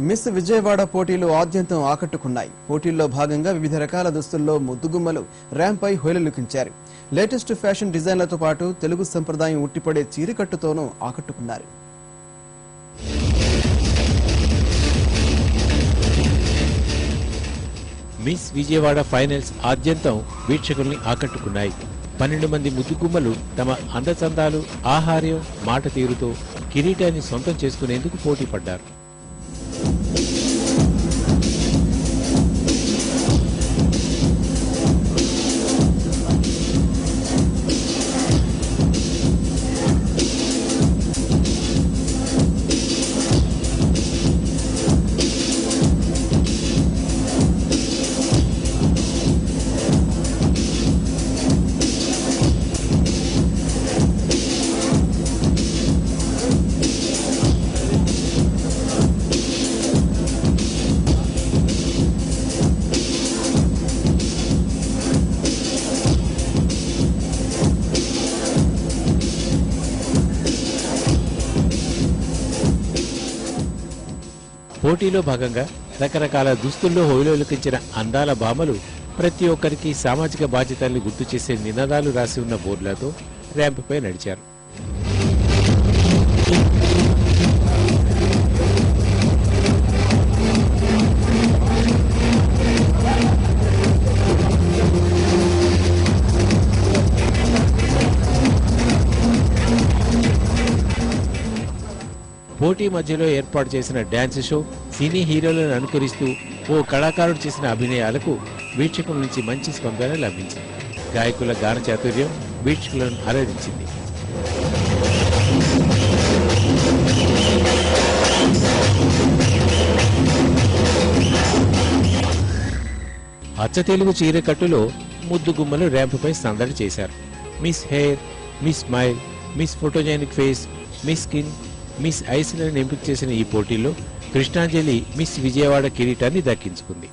Miss Vijayawada పోటీలు ఆద్యంతం ఆకట్టుకున్నాయి. పోటీల్లో భాగంగా వివిధ రకాల దుస్తుల్లో ముద్దుగుమ్మలు ర్యాంపై హొయలులికించారు. లేటెస్ట్ ఫ్యాషన్ డిజైన్లతో పాటు తెలుగు సంప్రదాయం ఉట్టిపడే చీరకట్టుతోనూ ఆకట్టుకున్నారు. మిస్ విజయవాడ ఫైనల్స్ ఆద్యంతం వీక్షకుల్ని ఆకట్టుకున్నాయి. 12 మంది ముద్దుగుమ్మలు తమ అందచందాలు, ఆహార్యం, మాట తీరుతో కిరీటాన్ని సొంతం చేసుకునేందుకు పోటీ పడ్డారు. పోటీలో భాగంగా రకరకాల దుస్తుల్లో హొయలులికించిన అందాల భామలు ప్రతి ఒక్కరికి సామాజిక బాధ్యతల్ని గుర్తు చేసే నినాదాలు రాసి ఉన్న బోర్డులతో ర్యాంపుపై నడిచారు. పోటీ మధ్యలో ఏర్పాటు చేసిన డ్యాన్స్ షో, సినీ హీరోలను అనుకరిస్తూ ఓ కళాకారుడు చేసిన అభినయాలకు వీక్షకుల నుంచి మంచి స్పందన లభించింది. గాయకుల గాన చాతుర్యం వీక్షకులను అలరించింది. అచ్చ తెలుగు చీరకట్టులో ముద్దుగుమ్మలు ర్యాంపుపై సందడి చేశారు. Miss hair, miss smile, miss photogenic face, miss skin, miss ఐస్లను ఎంపిక చేసిన ఈ పోటీలో కృష్ణాంజలి మిస్ విజయవాడ కిరీటాన్ని దక్కించుకుంది.